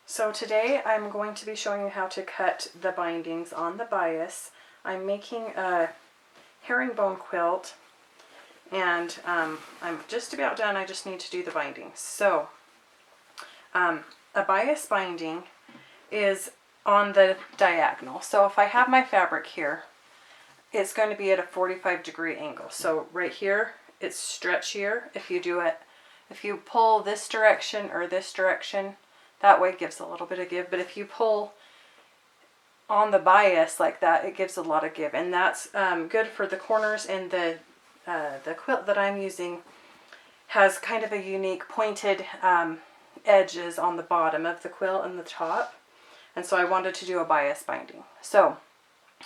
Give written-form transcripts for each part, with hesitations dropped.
So today I'm going to be showing you how to cut the bindings on the bias. I'm making a herringbone quilt and I'm just about done. I just need to do the bindings. So a bias binding is on the diagonal. So if I have my fabric here, it's going to be at a 45-degree angle. So right here, it's stretchier. If you pull this direction or this direction, that way it gives a little bit of give. But if you pull on the bias like that, it gives a lot of give. And that's good for the corners. And the quilt that I'm using has kind of a unique pointed edges on the bottom of the quilt and the top. And so I wanted to do a bias binding. So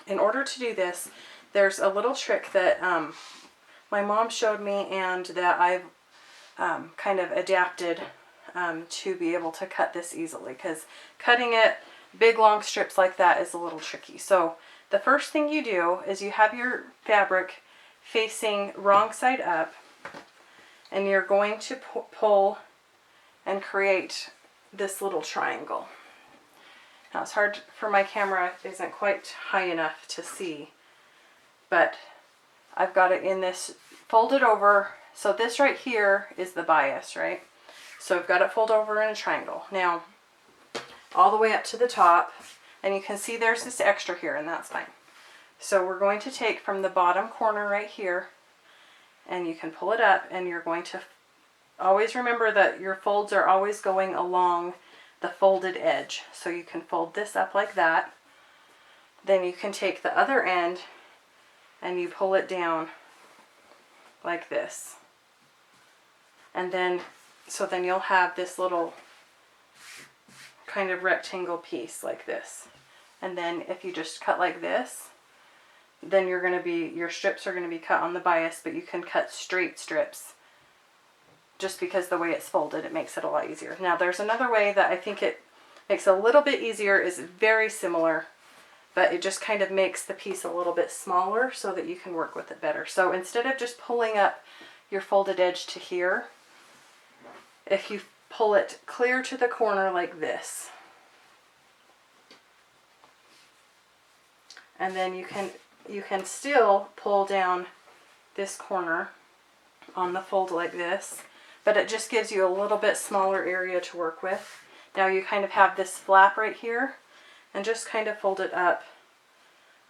in order to do this, there's a little trick that my mom showed me and that I've kind of adapted to be able to cut this easily, because cutting it big long strips like that is a little tricky. So the first thing you do is you have your fabric facing wrong side up, and you're going to pull and create this little triangle. Now it's hard for my camera, it isn't quite high enough to see, but I've got it in this folded over. So this right here is the bias, right? So I've got it folded over in a triangle. Now, all the way up to the top, and you can see there's this extra here, and that's fine. So we're going to take from the bottom corner right here, and you can pull it up, and you're going to always remember that your folds are always going along the folded edge. So you can fold this up like that. Then you can take the other end, and you pull it down like this. And then so then you'll have this little kind of rectangle piece like this. And then if you just cut like this, then your strips are going to be cut on the bias, but you can cut straight strips just because the way it's folded, it makes it a lot easier. Now there's another way that I think it makes a little bit easier, is very similar, but it just kind of makes the piece a little bit smaller so that you can work with it better. So instead of just pulling up your folded edge to here, if you pull it clear to the corner like this, and then you can still pull down this corner on the fold like this, but it just gives you a little bit smaller area to work with. Now you kind of have this flap right here, and just kind of fold it up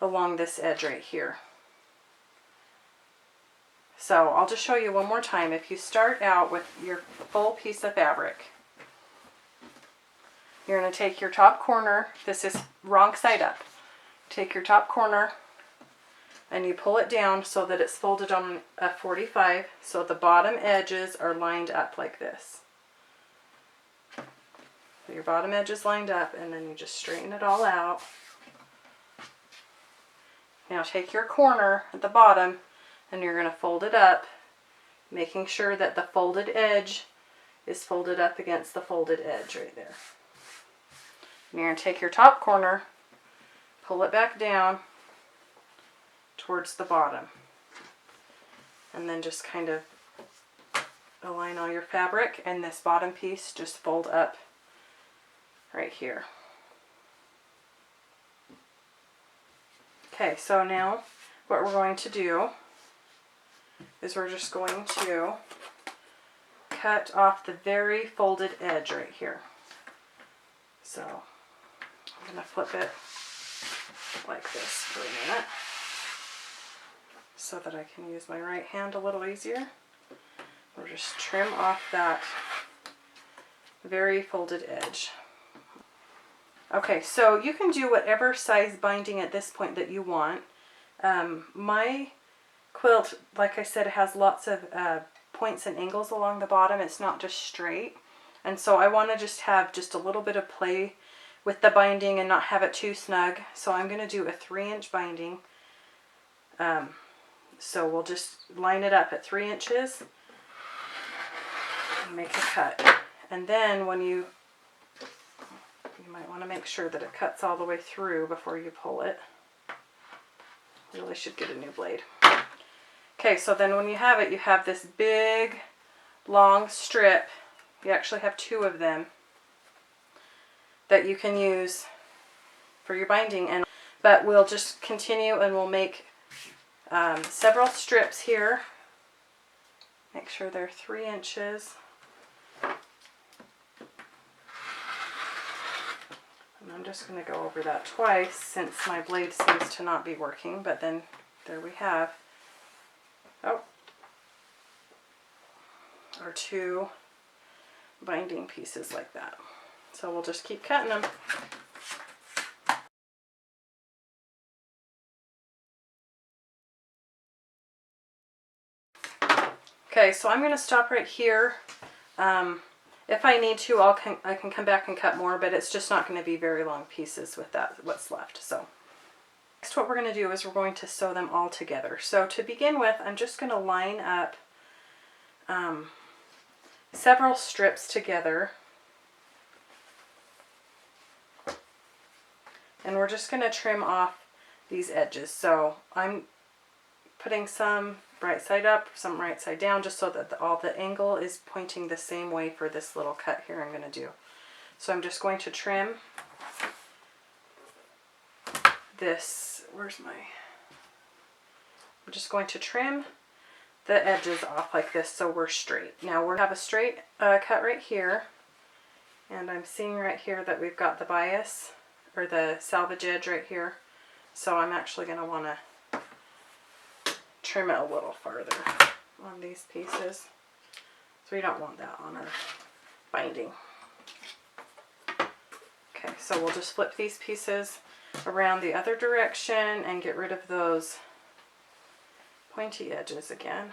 along this edge right here. So I'll just show you one more time. If you start out with your full piece of fabric, you're going to take your top corner, this is wrong side up, take your top corner and you pull it down so that it's folded on a 45, so the bottom edges are lined up like this. So your bottom edge is lined up, and then you just straighten it all out. Now take your corner at the bottom and you're going to fold it up, making sure that the folded edge is folded up against the folded edge right there. And you're going to take your top corner, pull it back down towards the bottom, and then just kind of align all your fabric, and this bottom piece just fold up right here. Okay, so now what we're going to do is we're just going to cut off the very folded edge right here. So I'm going to flip it like this for a minute so that I can use my right hand a little easier. We'll just trim off that very folded edge. Okay, so you can do whatever size binding at this point that you want. My quilt, like I said, it has lots of points and angles along the bottom. It's not just straight. And so I want to just have just a little bit of play with the binding and not have it too snug. So I'm going to do a 3-inch binding. So we'll just line it up at 3 inches and make a cut. And then when you might want to make sure that it cuts all the way through before you pull it. You really should get a new blade. Okay, so then when you have it, you have this big long strip. You actually have 2 of them that you can use for your binding. But we'll just continue and we'll make several strips here. Make sure they're 3 inches. And I'm just going to go over that twice since my blade seems to not be working, but then there we have our 2 binding pieces like that. So we'll just keep cutting them. Okay, so I'm going to stop right here. If I need to, I can come back and cut more, but it's just not going to be very long pieces with what's left. So next what we're going to do is we're going to sew them all together. So to begin with, I'm just going to line up several strips together. And we're just going to trim off these edges. So I'm putting some right side up, some right side down, just so that all the angle is pointing the same way for this little cut here I'm going to do. So I'm just going to trim this, I'm just going to trim the edges off like this so we're straight. Now we're going to have a straight cut right here, and I'm seeing right here that we've got the bias, or the salvage edge right here. So I'm actually going to want to trim it a little farther on these pieces. So we don't want that on our binding. Okay, so we'll just flip these pieces around the other direction and get rid of those pointy edges again.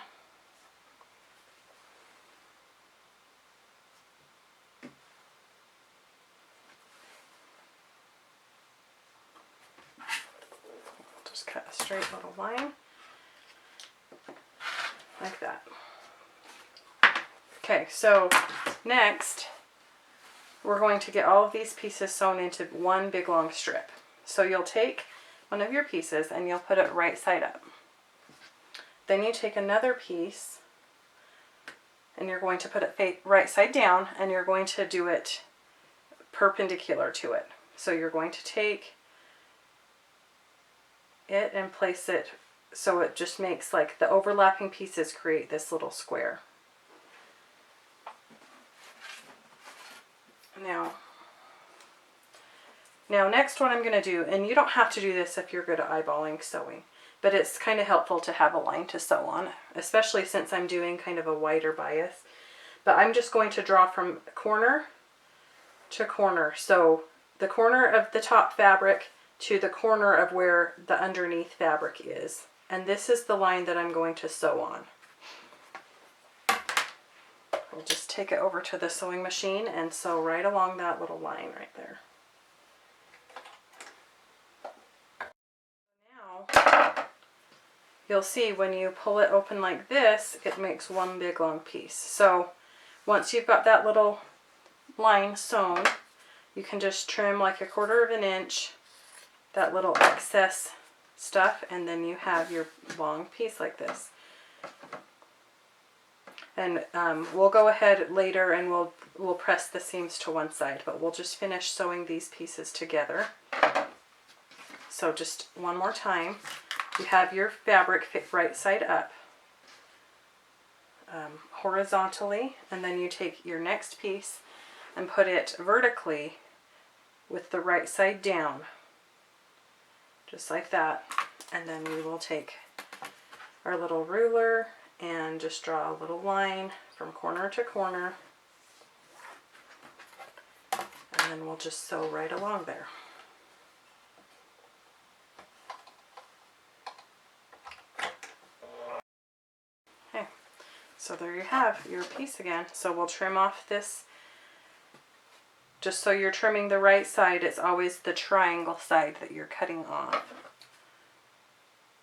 Just cut a straight little line. Like that. Okay, so next we're going to get all of these pieces sewn into one big long strip. So you'll take one of your pieces and you'll put it right side up. Then you take another piece and you're going to put it right side down, and you're going to do it perpendicular to it. So you're going to take it and place it so it just makes, like, the overlapping pieces create this little square. Now next what I'm going to do, and you don't have to do this if you're good at eyeballing sewing, but it's kind of helpful to have a line to sew on, especially since I'm doing kind of a wider bias. But I'm just going to draw from corner to corner. So the corner of the top fabric to the corner of where the underneath fabric is. And this is the line that I'm going to sew on. We'll just take it over to the sewing machine and sew right along that little line right there. Now, you'll see when you pull it open like this, it makes one big long piece. So once you've got that little line sewn, you can just trim like 1/4 inch that little excess stuff, and then you have your long piece like this. And we'll go ahead later and we'll press the seams to one side, but we'll just finish sewing these pieces together. So just one more time, you have your fabric fit right side up, horizontally, and then you take your next piece and put it vertically with the right side down, just like that. And then we will take our little ruler and just draw a little line from corner to corner, and then we'll just sew right along there. Okay, so there you have your piece again. So we'll trim off this. Just so you're trimming the right side, it's always the triangle side that you're cutting off.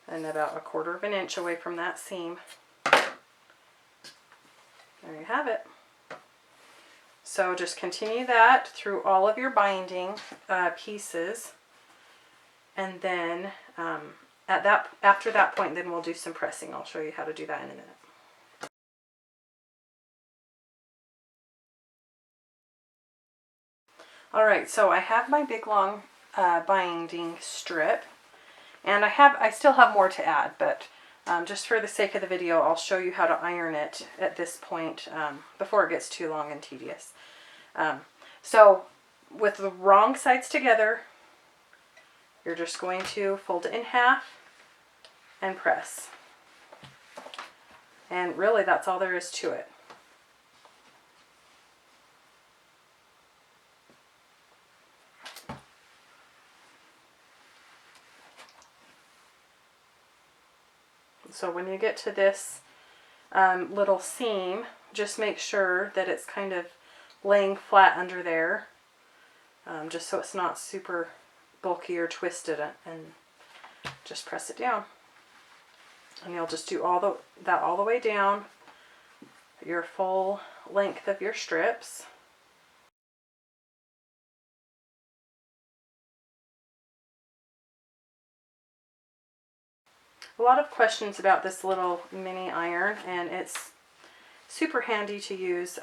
And about 1/4 inch away from that seam. There you have it. So just continue that through all of your binding pieces. And then after that point, then we'll do some pressing. I'll show you how to do that in a minute. All right, so I have my big long binding strip, and I still have more to add, but just for the sake of the video, I'll show you how to iron it at this point before it gets too long and tedious. So with the wrong sides together, you're just going to fold it in half and press. And really that's all there is to it. So when you get to this little seam, just make sure that it's kind of laying flat under there, just so it's not super bulky or twisted, and just press it down. And you'll just do that all the way down your full length of your strips. A lot of questions about this little mini iron, and it's super handy to use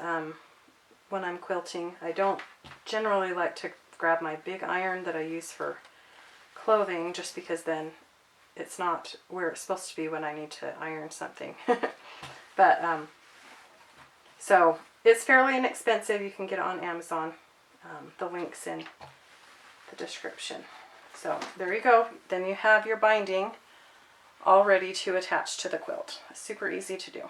when I'm quilting. I don't generally like to grab my big iron that I use for clothing, just because then it's not where it's supposed to be when I need to iron something. But so it's fairly inexpensive. You can get it on Amazon. The link's in the description. So there you go. Then you have your binding all ready to attach to the quilt. Super easy to do.